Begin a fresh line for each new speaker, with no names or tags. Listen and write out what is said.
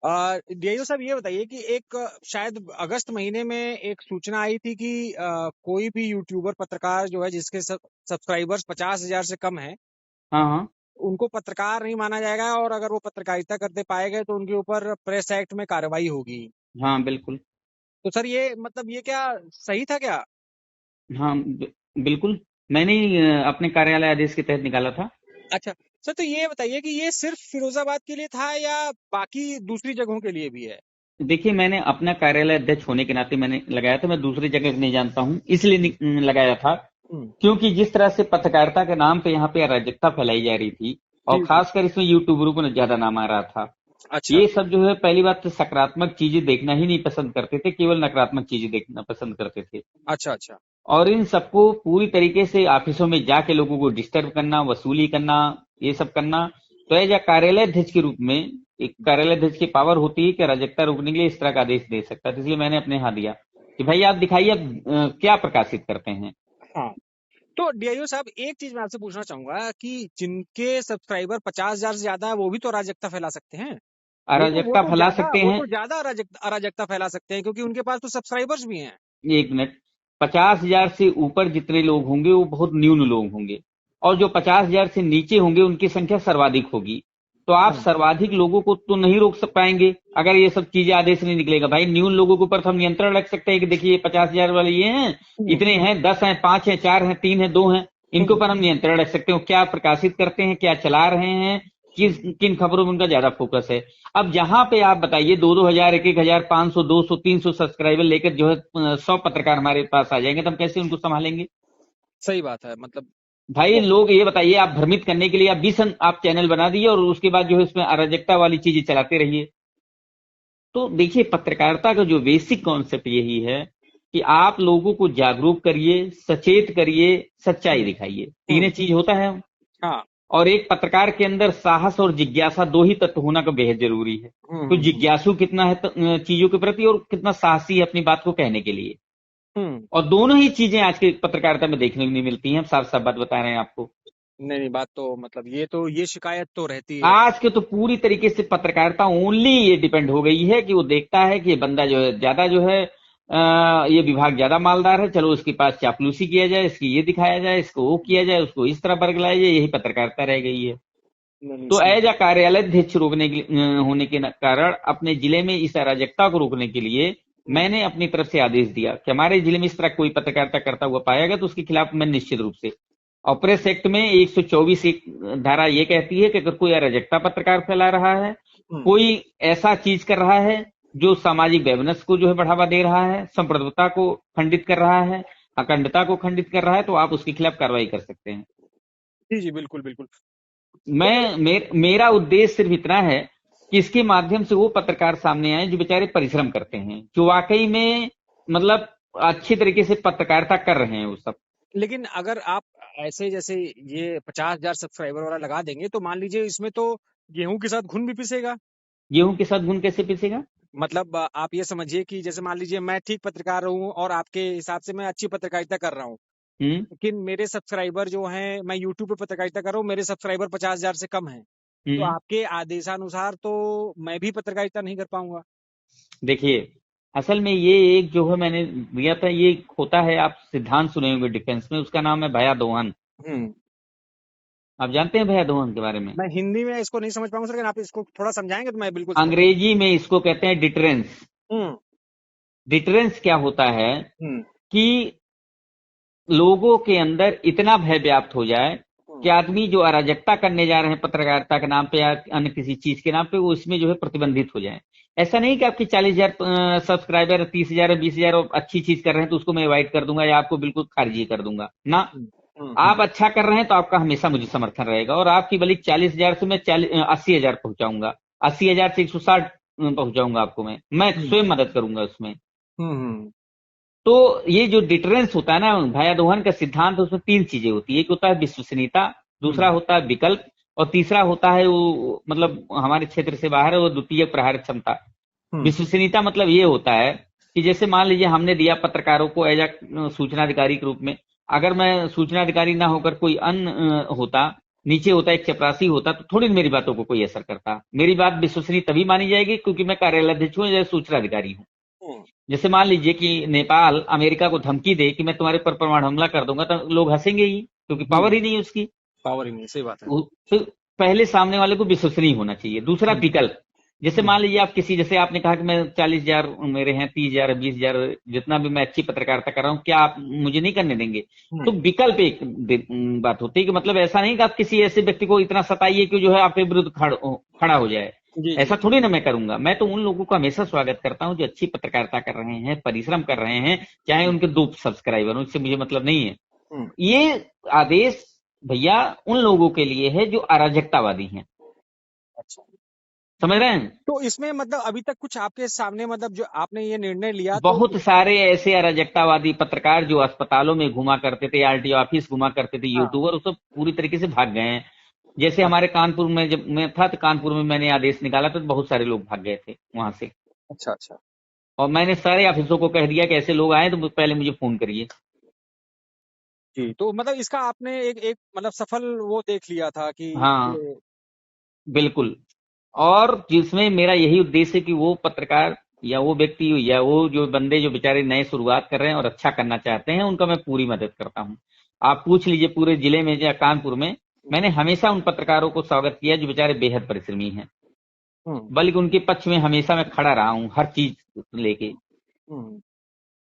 DIO साहब ये बताइए कि एक शायद अगस्त महीने में एक सूचना आई थी कि कोई भी यूट्यूबर पत्रकार जो है जिसके सब्सक्राइबर्स 50,000 से कम है,
हाँ हाँ
उनको पत्रकार नहीं माना जाएगा और अगर वो पत्रकारिता करते पाए गए तो उनके ऊपर प्रेस एक्ट में कार्रवाई होगी।
हाँ बिल्कुल।
तो सर ये मतलब ये क्या सही था क्या?
हाँ बिल्कुल, मैंने ही अपने कार्यालय आदेश के तहत निकाला था।
अच्छा सर, तो ये बताइए कि ये सिर्फ फिरोजाबाद के लिए था या बाकी दूसरी जगहों के लिए भी है?
देखिए, मैंने अपना कार्यालय अध्यक्ष होने के नाते मैंने लगाया था, मैं दूसरी जगह नहीं जानता हूँ, इसलिए लगाया था
हम्म,
क्योंकि जिस तरह से पत्रकारिता के नाम पे यहाँ पे अराजकता फैलाई जा रही थी और
जी जी।
खासकर इसमें यूट्यूबरों को ज्यादा नाम आ रहा था।
अच्छा।
ये सब जो है, पहली बात तो सकारात्मक चीजें देखना ही नहीं पसंद करते थे, केवल नकारात्मक चीजें देखना पसंद करते थे।
अच्छा अच्छा।
और इन सबको पूरी तरीके से ऑफिसों में जाके लोगों को डिस्टर्ब करना, वसूली करना, ये सब करना, तो एज अ कार्यालय अध्यक्ष के रूप में एक कार्यालय अध्यक्ष की पावर होती है कि अराजकता रोकने के लिए इस तरह का आदेश दे सकता है। तो इसलिए मैंने अपने यहाँ दिया कि भाई आप दिखाइए, आप क्या प्रकाशित करते हैं।
हाँ, तो डीआईओ साहब एक चीज मैं आपसे पूछना चाहूंगा कि जिनके सब्सक्राइबर 50,000 से ज्यादा है वो भी तो अराजकता फैला सकते हैं। वो
अराजकता
तो
फैला
ज्यादा
सकते
वो
हैं।
तो ज्यादा अराजकता फैला सकते हैं क्योंकि उनके पास तो सब्सक्राइबर्स भी हैं।
1 मिनट, 50,000 से ऊपर जितने लोग होंगे वो बहुत न्यून लोग होंगे, और जो 50,000 से नीचे होंगे उनकी संख्या सर्वाधिक होगी। तो आप
हाँ।
सर्वाधिक लोगों को तो नहीं रोक पाएंगे अगर ये सब चीजें आदेश नहीं निकलेगा। भाई न्यून लोगों के ऊपर तो हम नियंत्रण रख सकते हैं कि देखिए 50,000 वाले ये हैं,
हम्म,
इतने हैं, 10 हैं, 5 हैं, 4 हैं, 3 हैं, 2 हैं, इनके
हम्म,
ऊपर हम नियंत्रण रख सकते हो, क्या प्रकाशित करते हैं, क्या चला रहे हैं, किस किन खबरों में उनका ज्यादा फोकस है। अब जहां पे आप बताइए 2-2 हजार, 1-1 हजार, 500, 200, 300 सब्सक्राइबर लेकर जो है 100 पत्रकार हमारे पास आ जाएंगे, तो हम कैसे उनको संभालेंगे।
सही बात है मतलब।
भाई
तो
लोग ये बताइए, आप भ्रमित करने के लिए आप 20 आप चैनल बना दिए और उसके बाद जो है उसमें अराजकता वाली चीजें चलाते रहिए। तो देखिए, पत्रकारिता का जो बेसिक कॉन्सेप्ट यही है कि आप लोगों को जागरूक करिए, सचेत करिए, सच्चाई
हम्म,
दिखाइए, तीन
हम्म,
चीज होता है।
हाँ,
और एक पत्रकार के अंदर साहस और जिज्ञासा, दो ही तत्व होना का बेहद जरूरी है। तो जिज्ञासु कितना है चीजों के प्रति, और कितना साहसी है अपनी बात को कहने के लिए।
हम्म।
और दोनों ही चीजें आज की पत्रकारिता में देखने को नहीं मिलती हैं, हम साफ साफ बात बता रहे हैं आपको।
नहीं नहीं, बात तो मतलब ये शिकायत तो रहती है।
आज के तो पूरी तरीके से पत्रकारिता ओनली ये डिपेंड हो गई है कि वो देखता है कि ये बंदा जो है ज्यादा जो है ये विभाग ज्यादा मालदार है, चलो उसके पास चापलूसी किया जाए, इसकी ये दिखाया जाए, इसको वो किया जाए, उसको इस तरह बरगलाया जाए, यही पत्रकारिता रह गई है।
नहीं नहीं,
तो
सही
एज
बात।
अ कार्यालय अध्यक्ष रोकने के होने के कारण अपने जिले में इस अराजकता को रोकने के लिए
हम्म,
मैंने अपनी तरफ से आदेश दिया कि हमारे जिले में इस तरह कोई पत्रकारिता करता हुआ पाया गया तो उसके खिलाफ मैं निश्चित रूप से, और प्रेस एक्ट में 124 एक धारा ये कहती है कि अगर कोई अराजकता पत्रकार फैला रहा है,
हम्म,
कोई ऐसा चीज कर रहा है जो सामाजिक वैमनस्य को जो है बढ़ावा दे रहा है, संप्रभुता को खंडित कर रहा है, अखंडता को खंडित कर रहा है, तो आप उसके खिलाफ कार्रवाई कर सकते हैं।
जी जी, बिल्कुल बिल्कुल। तो
मेरा उद्देश्य सिर्फ इतना है कि इसके माध्यम से वो पत्रकार सामने आए जो बेचारे परिश्रम करते हैं, जो वाकई में मतलब अच्छी तरीके से पत्रकारिता कर रहे हैं वो सब।
लेकिन अगर आप ऐसे जैसे ये 50,000 सब्सक्राइबर वाला लगा देंगे तो मान लीजिए इसमें तो गेहूं के साथ घुन भी पिसेगा।
गेहूं के साथ घुन कैसे पिसेगा।
मतलब आप ये समझिए कि जैसे मान लीजिए मैं ठीक पत्रकार हूँ और आपके हिसाब से मैं अच्छी पत्रकारिता कर रहा हूँ,
हम्म
लेकिन मेरे सब्सक्राइबर जो हैं, मैं यूट्यूब पे पत्रकारिता कर रहा हूँ, मेरे सब्सक्राइबर 50,000 से कम हैं, तो
हम्म
आपके आदेशानुसार तो मैं भी पत्रकारिता नहीं कर पाऊंगा।
देखिए, असल में ये एक जो है मैंने दिया था, ये होता है, आप सिद्धांत सुने होंगे डिफेंस में, उसका नाम है भया दोहन।
हम्म।
आप जानते हैं भया दोहन के बारे में।
मैं हिंदी में इसको नहीं समझ पाऊंगा सर, लेकिन आप इसको थोड़ा समझाएंगे तो मैं बिल्कुल समझ जाऊंगा।
अंग्रेजी में इसको कहते हैं डिटरेंस।
हम्म,
डिटरेंस क्या होता है
हम्म,
कि लोगों के अंदर इतना भय व्याप्त हो जाए कि
हम्म,
आदमी जो अराजकता करने जा रहे हैं पत्रकारिता के नाम पे या अन्य किसी चीज के नाम पे, वो इसमें जो है प्रतिबंधित हो जाए। ऐसा नहीं कि आपके 40,000 सब्सक्राइबर, 30,000, 20,000 और अच्छी चीज कर रहे हैं तो उसको मैं अवॉइड कर दूंगा या आपको बिल्कुल खारिज ही कर दूंगा ना।
हम्म,
आप अच्छा कर रहे हैं तो आपका हमेशा मुझे समर्थन रहेगा, और आपकी बल्कि 40,000 से मैं 80,000 पहुंचाऊंगा, 80,000 से 160 पहुंचाऊंगा आपको, मैं
हम्म,
स्वयं मदद करूंगा उसमें।
हम्म,
तो ये जो डिटरेंस होता है ना, भया दोहन का सिद्धांत, उसमें तीन चीजें होती है। एक होता है विश्वसनीयता, दूसरा
हम्म,
होता है विकल्प, और तीसरा होता है वो मतलब हमारे क्षेत्र से बाहर है वो द्वितीय प्रहार क्षमता।
हम्म,
विश्वसनीयता मतलब ये होता है कि जैसे मान लीजिए हमने दिया पत्रकारों को एज सूचना अधिकारी के रूप में, अगर मैं सूचना अधिकारी ना होकर कोई अन्य होता नीचे होता एक चपरासी होता तो थोड़ी मेरी बातों को कोई असर करता। मेरी बात विश्वसनीय तभी मानी जाएगी क्योंकि मैं कार्यालयाध्यक्ष हूँ या सूचना अधिकारी हूँ।
हम्म,
जैसे मान लीजिए कि नेपाल अमेरिका को धमकी दे कि मैं तुम्हारे पर परमाणु हमला कर दूंगा, तो लोग हंसेंगे ही क्योंकि
जी
पावर ही नहीं है उसकी।
पावर ही नहीं, सही बात है।
तो पहले सामने वाले को विश्वसनीय होना चाहिए। दूसरा
हम्म,
विकल्प, जैसे
हम्म,
मान लीजिए आप किसी, जैसे आपने कहा कि मैं 40,000 मेरे हैं, 30,000 20,000, जितना भी मैं अच्छी पत्रकारिता कर रहा हूँ, क्या आप मुझे नहीं करने देंगे? तो
हम्म,
विकल्प एक बात होती है कि मतलब ऐसा नहीं कि आप किसी ऐसे व्यक्ति को इतना सताइए कि जो है आपके विरुद्ध खड़ा हो जाए।
जी जी
ऐसा
जी।
थोड़ी ना मैं करूंगा। मैं तो उन लोगों का हमेशा स्वागत करता हूँ जो अच्छी पत्रकारिता कर रहे हैं, परिश्रम कर रहे हैं, चाहे
हम्म,
उनके 2 सब्सक्राइबर हो, इससे मुझे मतलब नहीं है।
हम्म,
ये आदेश भैया उन लोगों के लिए है जो अराजकतावादी हैं।
अच्छा।
समझ रहे हैं?
तो इसमें मतलब अभी तक कुछ आपके सामने, मतलब जो आपने ये निर्णय लिया तो
बहुत सारे ऐसे अराजकतावादी पत्रकार जो अस्पतालों में घुमा करते थे, आरटीओ ऑफिस घुमा करते थे,
हाँ,
यूट्यूबर, वो सब पूरी तरीके से भाग गए हैं। जैसे
अच्छा
हमारे कानपुर में जब मैं था, तो कानपुर में मैंने आदेश निकाला तो बहुत सारे लोग भाग गए थे वहां से।
अच्छा अच्छा।
और मैंने सारे ऑफिसों को कह दिया कि ऐसे लोग आए तो पहले मुझे फोन करिए।
जी, तो मतलब इसका आपने एक एक मतलब सफल वो देख लिया था कि
हाँ,
ये।
बिल्कुल। और जिसमें मेरा यही उद्देश्य है कि वो पत्रकार या वो व्यक्ति या वो जो बंदे जो बेचारे नए शुरुआत कर रहे हैं और अच्छा करना चाहते हैं, उनका मैं पूरी मदद करता हूँ। आप पूछ लीजिए पूरे जिले में या कानपुर में, मैंने हमेशा उन पत्रकारों को स्वागत किया जो बेचारे बेहद परिश्रमी हैं।
हम्म,
बल्कि उनके पक्ष में हमेशा मैं खड़ा रहा हूँ हर चीज लेके।